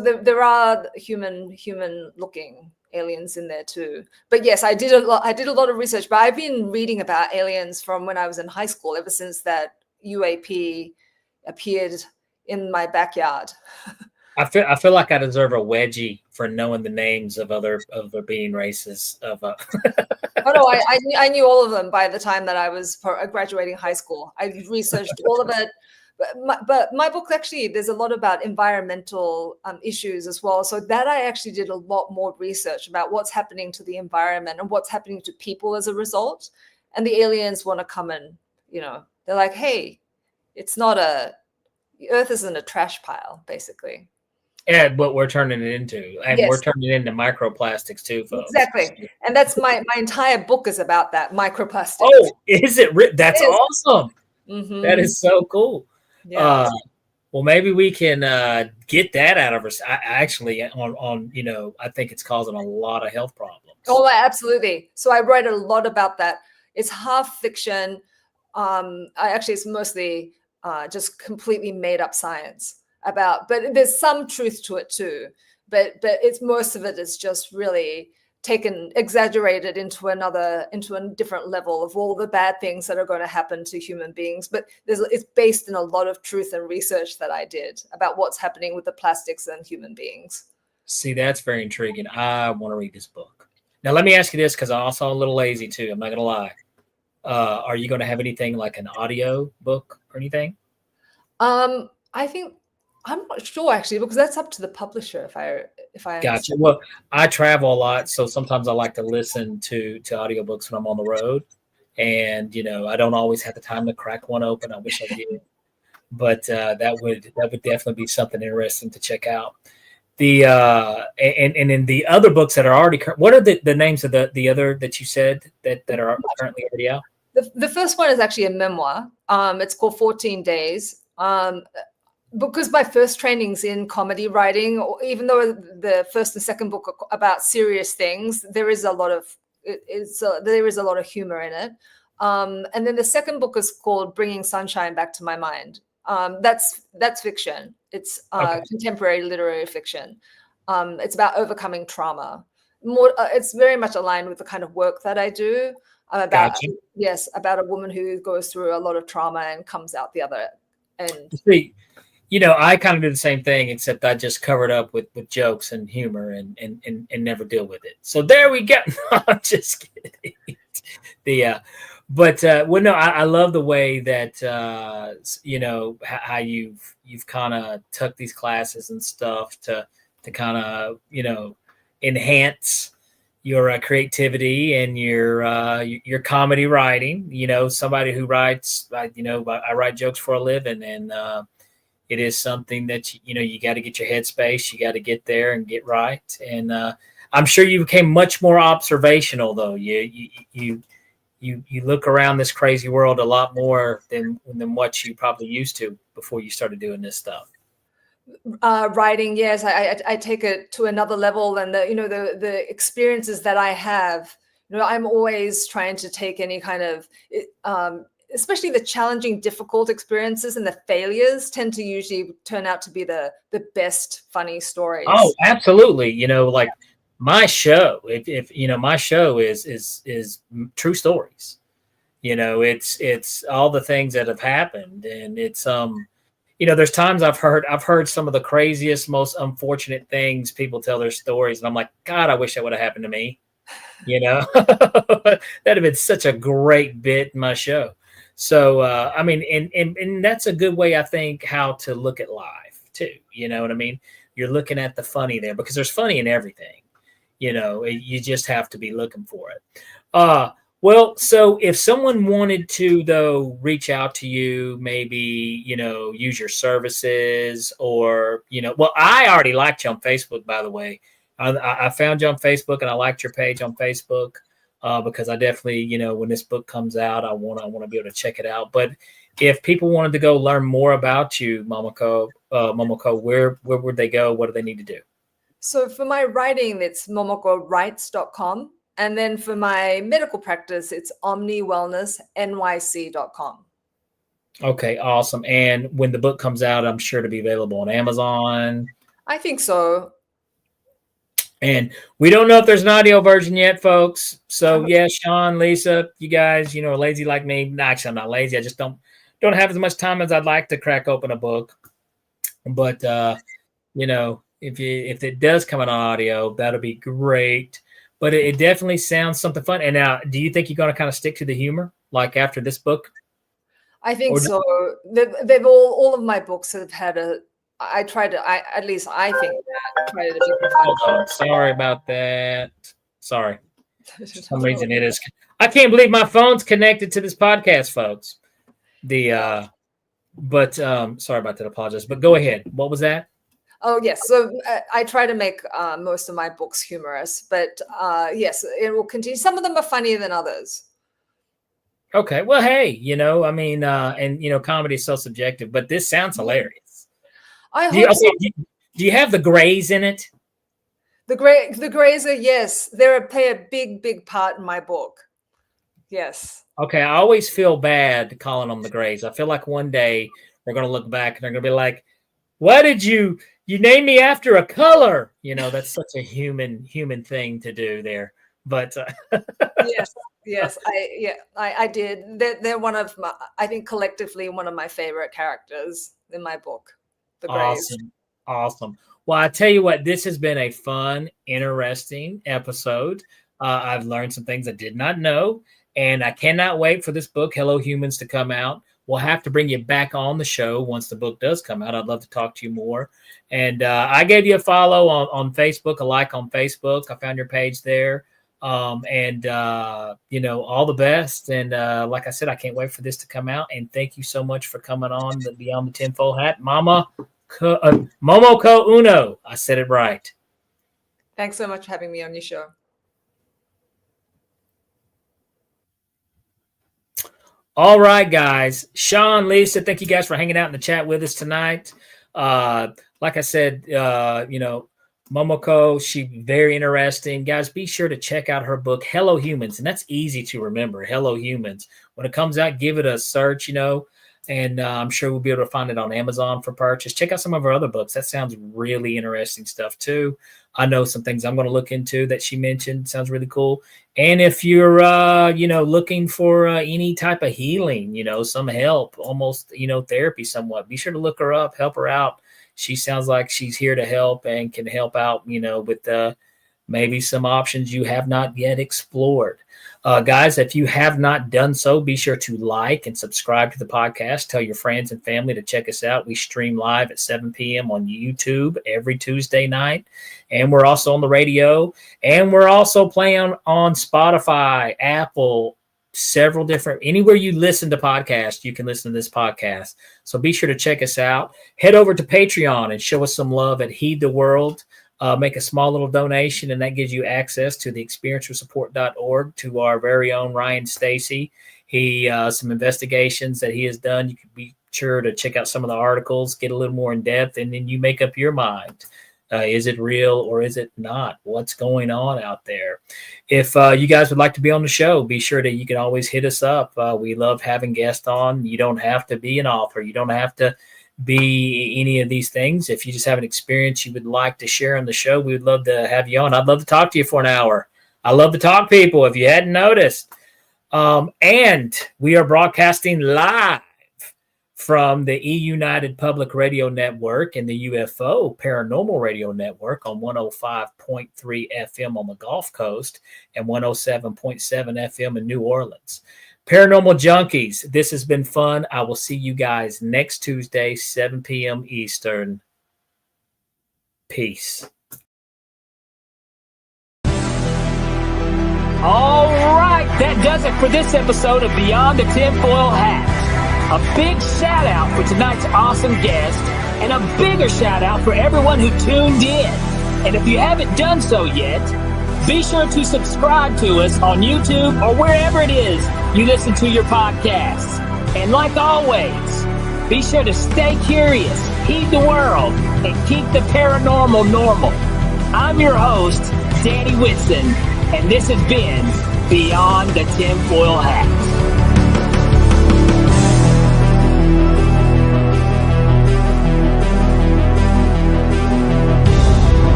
there are human looking aliens in there too. But yes, I did a lot of research. But I've been reading about aliens from when I was in high school, ever since that UAP appeared in my backyard.
I feel like I deserve a wedgie for knowing the names of other being races. Oh
no, I knew all of them by the time that I was graduating high school. I researched all of it. But my book, actually, there's a lot about environmental issues as well. So that I actually did a lot more research about what's happening to the environment and what's happening to people as a result. And the aliens want to come and, they're like, hey, the Earth isn't a trash pile, basically.
And what we're turning it into. And
yes.
We're turning it into microplastics too, folks.
Exactly. And that's my entire book is about that, microplastics.
Oh, is it? That's awesome.
Mm-hmm.
That is so cool.
Yeah.
Well, maybe we can get that out of us. Actually, I think it's causing a lot of health problems.
Oh, absolutely. So I write a lot about that. It's half fiction. It's mostly just completely made up science. about, but there's some truth to it too. But it's most of it is just really exaggerated into a different level of all the bad things that are going to happen to human beings. But it's based in a lot of truth and research that I did about what's happening with the plastics and human beings.
See, that's very intriguing. I want to read this book. Now, let me ask you this, because I'm also a little lazy too. I'm not going to lie. Are you going to have anything like an audio book or anything?
I think I'm not sure actually, because that's up to the publisher. If I
Gotcha. Well, I travel a lot, so sometimes I like to listen to audiobooks when I'm on the road, and I don't always have the time to crack one open. I wish I did, but that would definitely be something interesting to check out. The and in the other books that are already, what are the names of the other that you said that are currently already out?
The first one is actually a memoir. It's called 14 Days. Because my first training's in comedy writing, even though the first and second book are about serious things, there is a lot of humor in it. And then the second book is called Bringing Sunshine Back to My Mind. That's fiction. It's contemporary literary fiction. It's about overcoming trauma. It's very much aligned with the kind of work that I do. About a woman who goes through a lot of trauma and comes out the other end.
See, I kind of do the same thing, except I just cover it up with jokes and humor and never deal with it. So there we go. No, I'm just kidding. I love the way that how you've kind of took these classes and stuff to kind of enhance your creativity and your comedy writing. Somebody who writes, I write jokes for a living, and it is something that you got to get your headspace, you got to get there and get right. And I'm sure you became much more observational, though. You look around this crazy world a lot more than what you probably used to before you started doing this stuff.
Writing, yes, I take it to another level, and the experiences that I have. I'm always trying to take any kind of, especially the challenging, difficult experiences and the failures tend to usually turn out to be the best funny stories.
Oh, absolutely. Like my show, if my show is true stories. It's all the things that have happened, and it's there's times I've heard some of the craziest, most unfortunate things people tell their stories, and I'm like, God, I wish that would have happened to me. That'd have been such a great bit in my show. So and that's a good way, I think, how to look at life too. You know what I mean? You're looking at the funny there, because there's funny in everything. You just have to be looking for it. Well, so if someone wanted to, though, reach out to you, maybe, use your services, or, I already liked you on Facebook, by the way. I found you on Facebook, and I liked your page on Facebook, because I definitely, when this book comes out, I want to be able to check it out. But if people wanted to go learn more about you, Momoko, where would they go? What do they need to do?
So for my writing, it's momokowrites.com. And then for my medical practice, it's omniwellnessnyc.com.
Okay, awesome. And when the book comes out, I'm sure to be available on Amazon.
I think so.
And we don't know if there's an audio version yet, folks. So yeah, Sean, Lisa, you guys, are lazy like me. No, actually, I'm not lazy. I just don't have as much time as I'd like to crack open a book. But if it does come out on audio, that'll be great. But it definitely sounds something fun. And now, do you think you're going to kind of stick to the humor, like after this book?
I think so. They've all of my books have had I think that. Try to be
professional. Sorry about that. Sorry. For some reason it is. I can't believe my phone's connected to this podcast, folks. Sorry about that. Apologize. But go ahead. What was that?
Oh, yes. So I try to make most of my books humorous, but yes, it will continue. Some of them are funnier than others.
Okay. Well, hey, comedy is so subjective, but this sounds hilarious. Do you have the Greys in it?
The Greys are, yes. They play a big, big part in my book. Yes.
Okay. I always feel bad calling them the Greys. I feel like one day we're going to look back and they're going to be like, Why did you name me after a color? You know, that's such a human thing to do there. But
yes, I did. They're one of my, I think collectively one of my favorite characters in my book, The Greys.
Awesome. Well, I tell you what, this has been a fun, interesting episode. I've learned some things I did not know, and I cannot wait for this book, Hello Humans, to come out. We'll have to bring you back on the show once the book does come out. I'd love to talk to you more. And I gave you a follow on Facebook, a like on Facebook. I found your page there. And you know, all the best. And like I said, I can't wait for this to come out. And thank you so much for coming on the Beyond the Tinfoil Hat. Momoko Uno. I said it right.
Thanks so much for having me on your show.
All right, guys. Sean, Lisa, thank you guys for hanging out in the chat with us tonight. Like I said, you know, Momoko, she's very interesting. Guys, be sure to check out her book, Hello Humans. And that's easy to remember, Hello Humans. When it comes out, give it a search, you know, and I'm sure we'll be able to find it on Amazon for purchase. Check out some of her other books. That sounds really interesting stuff, too. I know some things I'm going to look into that she mentioned. Sounds really cool. And if you're, you know, looking for any type of healing, you know, some help, almost, you know, therapy somewhat, be sure to look her up, help her out. She sounds like she's here to help and can help out, you know, with maybe some options you have not yet explored. Guys, if you have not done so, be sure to like and subscribe to the podcast. Tell your friends and family to check us out. We stream live at 7 p.m. on YouTube every Tuesday night. And we're also on the radio. And we're also playing on Spotify, Apple, several different, anywhere you listen to podcasts, you can listen to this podcast. So be sure to check us out. Head over to Patreon and show us some love at Heed the World. Make a small little donation, and that gives you access to the experiencersupport.org, to our very own Ryan Stacy. He some investigations that he has done. You can be sure to check out some of the articles, get a little more in depth, and then you make up your mind. Is it real or is it not? What's going on out there? If you guys would like to be on the show, be sure that you can always hit us up. We love having guests on. You don't have to be an author. You don't have to be any of these things. If you just have an experience you would like to share on the show, we would love to have you on. I'd love to talk to you for an hour. I love to talk to people, if you hadn't noticed. And we are broadcasting live from the E-United Public Radio Network and the UFO Paranormal Radio Network on 105.3 FM on the Gulf Coast and 107.7 FM in New Orleans. Paranormal Junkies, this has been fun. I will see you guys next Tuesday, 7 p.m. Eastern. Peace. All right, that does it for this episode of Beyond the Tinfoil Hat. A big shout out for tonight's awesome guest, and a bigger shout out for everyone who tuned in. And if you haven't done so yet, be sure to subscribe to us on YouTube or wherever it is you listen to your podcasts. And like always, be sure to stay curious, heed the world, and keep the paranormal normal. I'm your host, Danny Whitson, and this has been Beyond the Tinfoil Hat.